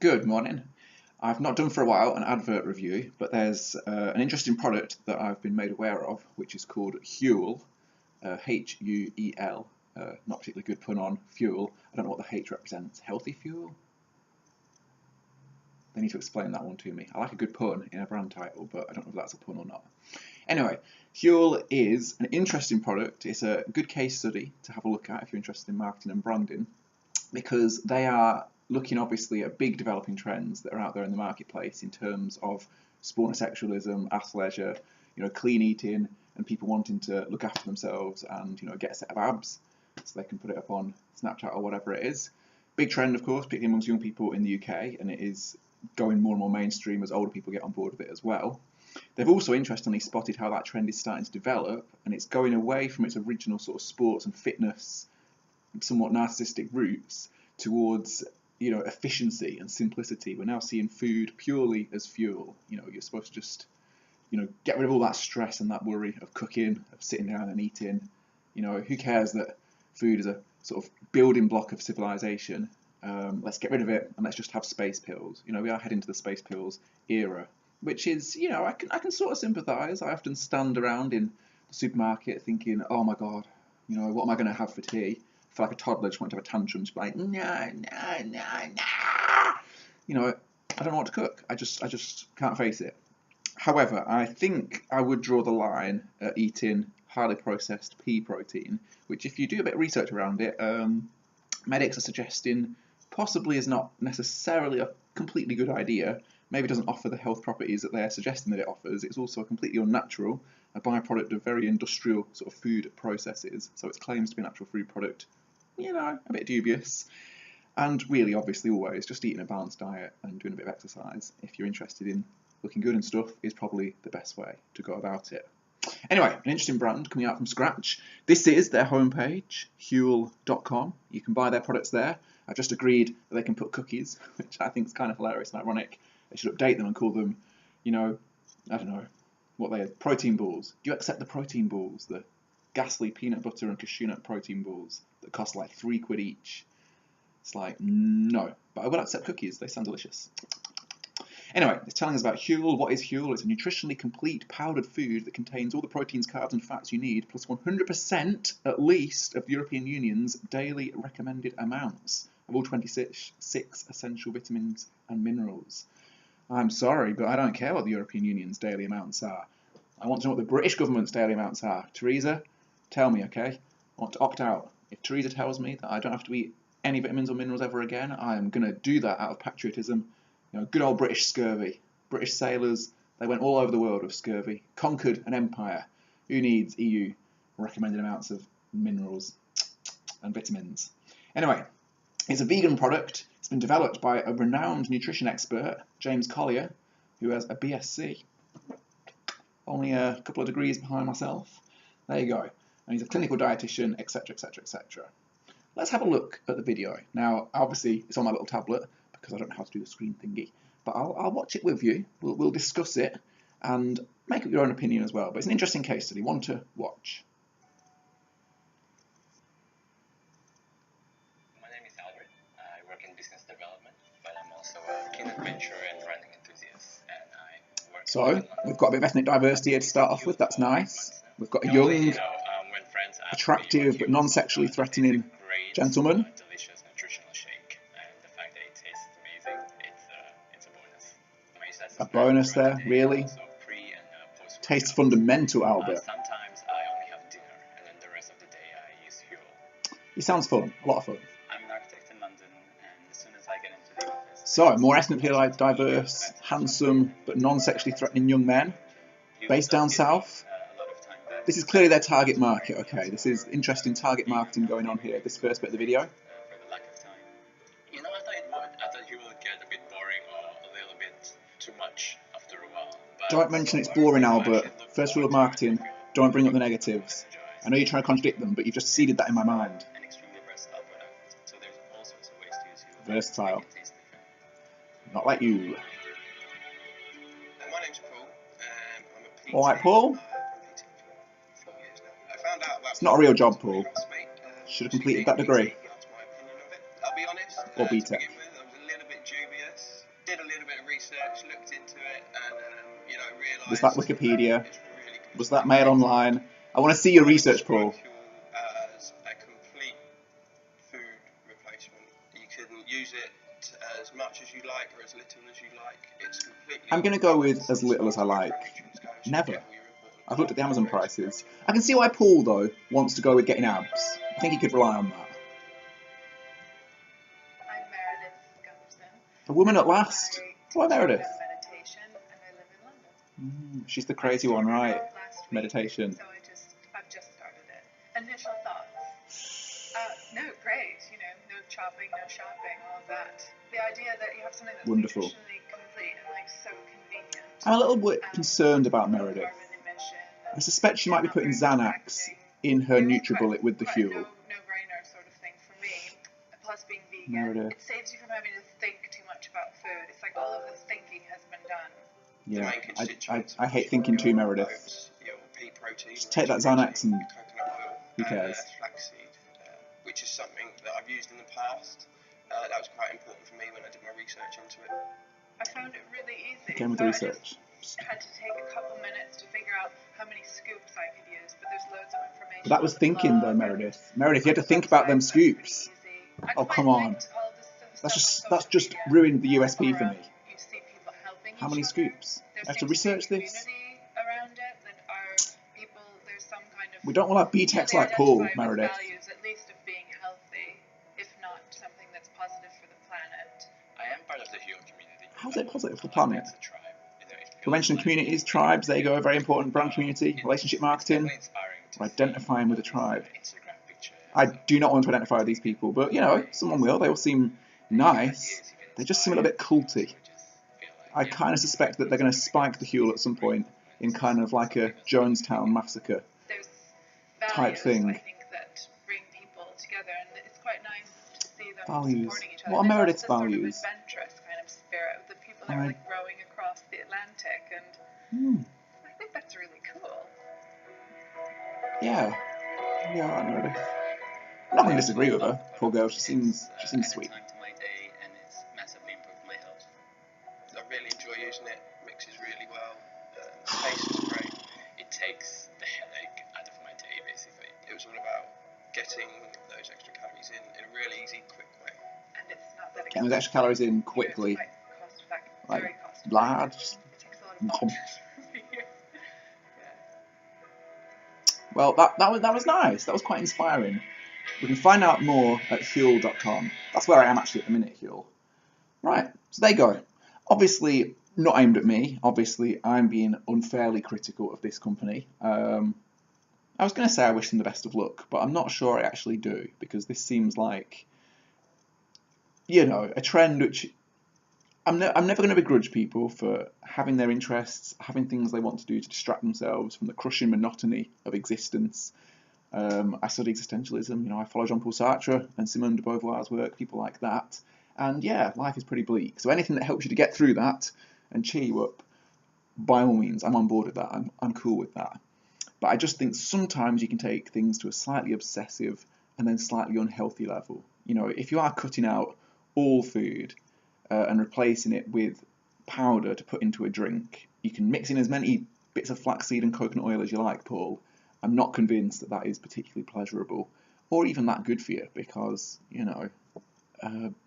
Good morning. I've not done for a while an advert review, but there's an interesting product that I've been made aware of, which is called Huel, Huel. Not particularly good pun on fuel. I don't know what the H represents. Healthy fuel? They need to explain that one to me. I like a good pun in a brand title, but I don't know if that's a pun or not. Anyway, Huel is an interesting product. It's a good case study to have a look at if you're interested in marketing and branding, because they are looking obviously at big developing trends that are out there in the marketplace in terms of sport and sexualism, athleisure, clean eating, and people wanting to look after themselves and get a set of abs so they can put it up on Snapchat or whatever it is. Big trend, of course, particularly amongst young people in the UK, and it is going more and more mainstream as older people get on board with it as well. They've also interestingly spotted how that trend is starting to develop, and it's going away from its original sort of sports and fitness, somewhat narcissistic roots towards efficiency and simplicity. We're now seeing food purely as fuel. You're supposed to just get rid of all that stress and that worry of cooking, of sitting down and eating. Who cares that food is a sort of building block of civilization? Let's get rid of it and let's just have space pills. We are heading to the space pills era, which is, I can sort of sympathise. I often stand around in the supermarket thinking, oh my god, what am I going to have for tea? I feel like a toddler just want to have a tantrum, just like, no. I don't know what to cook. I just can't face it. However, I think I would draw the line at eating highly processed pea protein, which if you do a bit of research around it, medics are suggesting possibly is not necessarily a completely good idea. Maybe it doesn't offer the health properties that they're suggesting that it offers. It's also completely unnatural, a byproduct of very industrial sort of food processes. So its claims to be a natural food product, a bit dubious. And really, obviously, always just eating a balanced diet and doing a bit of exercise, if you're interested in looking good and stuff, is probably the best way to go about it. Anyway, an interesting brand coming out from scratch. This is their homepage, huel.com. You can buy their products there. I've just agreed that they can put cookies, which I think is kind of hilarious and ironic. They should update them and call them, I don't know, what they are, protein balls. Do you accept the protein balls? The ghastly peanut butter and cashew nut protein balls that cost like £3 each. It's like, no. But I will accept cookies. They sound delicious. Anyway, it's telling us about Huel. What is Huel? It's a nutritionally complete powdered food that contains all the proteins, carbs and fats you need, plus 100% at least of the European Union's daily recommended amounts of all 26 essential vitamins and minerals. I'm sorry, but I don't care what the European Union's daily amounts are. I want to know what the British government's daily amounts are. Theresa, tell me, okay? I want to opt out. If Theresa tells me that I don't have to eat any vitamins or minerals ever again, I am going to do that out of patriotism. Good old British scurvy. British sailors, they went all over the world with scurvy, conquered an empire. Who needs EU recommended amounts of minerals and vitamins? Anyway, it's a vegan product. It's been developed by a renowned nutrition expert, James Collier, who has a BSc. Only a couple of degrees behind myself. There you go. And he's a clinical dietitian, etc., etc., etc. Let's have a look at the video. Now, obviously, it's on my little tablet, because I don't know how to do the screen thingy, but I'll watch it with you. We'll discuss it and make up your own opinion as well. But it's an interesting case study, one to watch. My name is Albert. I work in business development, but I'm also a keen adventurer and running enthusiast. And I work So we've got a bit of ethnic diversity here to start off with. That's nice. We've got a young, attractive but non-sexually threatening gentleman. Delicious nutritional shake, and the fact that it tastes amazing, it's a bonus. My exercise A bonus there, really? Tastes fundamental, Albert. Sometimes I only have dinner, and then the rest of the day I use Huel. He sounds fun, a lot of fun. I'm an architect in London, and as soon as I get into the office... So, more ethnically diverse, handsome but non-sexually threatening young men, based down south. This is clearly their target market, okay? This is interesting target marketing going on here, this first bit of the video. For the lack of time. I thought it would. I thought you would get a bit boring or a little bit too much after a while. But don't mention it's boring, Albert. First rule of marketing, don't bring up the negatives. I know you're trying to contradict them, but you've just seeded that in my mind. An extremely versatile product. So there's all sorts of ways to use Huel. Versatile. Not like you. My name's Paul. I'm a Alright, Paul. It's not a real job, Paul. Should have completed that degree. I'll be honest, or to BTEC. begin with, I was a little bit dubious. did a little bit of research, looked into it, and realised. Was that Wikipedia? It's really good. Was that made online? I want to see your research, Paul. Huel as a complete food replacement. You can use it as much as you like or as little as you like. It's completely. I'm going to go with as little as I like. Never. I've looked at the Amazon prices. I can see why Paul, though, wants to go with getting abs. I think he could rely on that. I'm Meredith Gumpson. A woman at last. Why Meredith? Meditation, and I live in London. She's the crazy one, right? Last week, Meditation. So I've just started it. Initial thoughts. No, great. No chopping, no shopping, all of that. The idea that you have something that's Wonderful. nutritionally complete and so convenient. I'm a little bit concerned about Meredith. I suspect she might be putting Xanax in her NutriBullet with the Huel. No-brainer sort of thing for me. Plus being vegan, Meredith. it saves you from having to think too much about food. It's like all of the thinking has been done. Yeah, I hate thinking too, Meredith. Just take that Xanax and who cares? Flaxseed, which is something that I've used in the past. That was quite important for me when I did my research into it. I found it really easy. Again with the research. I had to take a couple minutes to figure out how many scoops I could use, but there's loads of information. But that was thinking though, Meredith. Meredith, you had to think about them scoops. Oh, come on. That's just ruined the USP for me. How many scoops? I have to research this. We don't want to have B-techs like Paul, Meredith. At least of being healthy, if not something that's positive for the planet. I am part of the Huel community. How's it positive for the planet? We mentioned communities, tribes, there you go, a very important brand community, relationship marketing, identifying with a tribe. I do not want to identify with these people, but someone will, they all seem nice, they just seem a little bit culty. I kind of suspect that they're going to spike the Huel at some point in kind of like a Jonestown massacre type thing. I think that bring people together, and it's quite nice to see them Values. supporting each other. What are Meredith's Sort of values? adventurous kind of spirit of the people that are rowing across the Atlantic, and I think that's really cool. Yeah, Meredith. I'm not going to disagree with her. Poor girl, she seems sweet. Time to my day, and it's massively improved my health. I really enjoy using it. Mixes really well. Tastes great. It takes the headache out of my day, basically. It was all about getting those extra calories in a really easy, quick way. And it's not that Getting those extra calories in quickly. It's quite cost-effective, Like, very cost-effective. lad. It takes a lot of volunteers for you. Well, that was nice. That was quite inspiring. We can find out more at Huel.com. That's where I am actually at the minute, Huel. Right, so there you go. Obviously, not aimed at me. Obviously, I'm being unfairly critical of this company. I was going to say I wish them the best of luck, but I'm not sure I actually do, because this seems like, a trend which I'm never going to begrudge people for having their interests, having things they want to do to distract themselves from the crushing monotony of existence. I study existentialism, I follow Jean-Paul Sartre and Simone de Beauvoir's work, people like that. And yeah, life is pretty bleak. So anything that helps you to get through that and cheer you up, by all means, I'm on board with that. I'm cool with that. But I just think sometimes you can take things to a slightly obsessive and then slightly unhealthy level. If you are cutting out all food and replacing it with powder to put into a drink, you can mix in as many bits of flaxseed and coconut oil as you like, Paul. I'm not convinced that is particularly pleasurable or even that good for you because,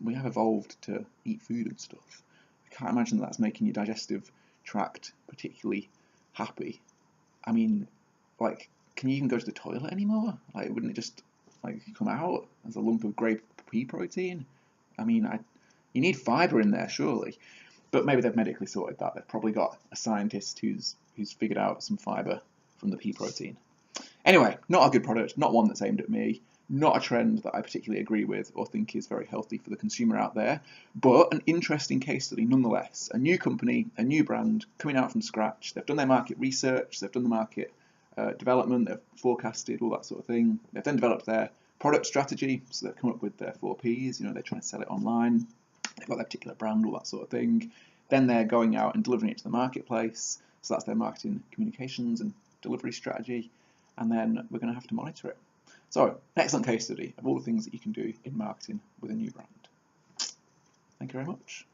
we have evolved to eat food and stuff. I can't imagine that's making your digestive tract particularly happy. I mean, can you even go to the toilet anymore? Wouldn't it just, come out as a lump of grey pea protein? I mean, you need fibre in there, surely. But maybe they've medically sorted that. They've probably got a scientist who's figured out some fibre from the pea protein. Anyway, not a good product, not one that's aimed at me, not a trend that I particularly agree with or think is very healthy for the consumer out there, but an interesting case study nonetheless. A new company, a new brand coming out from scratch. They've done their market research, they've done the market development, they've forecasted, all that sort of thing. They've then developed their product strategy, so they've come up with their 4 Ps, they're trying to sell it online, they've got their particular brand, all that sort of thing. Then they're going out and delivering it to the marketplace, so that's their marketing, communications and delivery strategy. And then we're going to have to monitor it. So, excellent case study of all the things that you can do in marketing with a new brand. Thank you very much.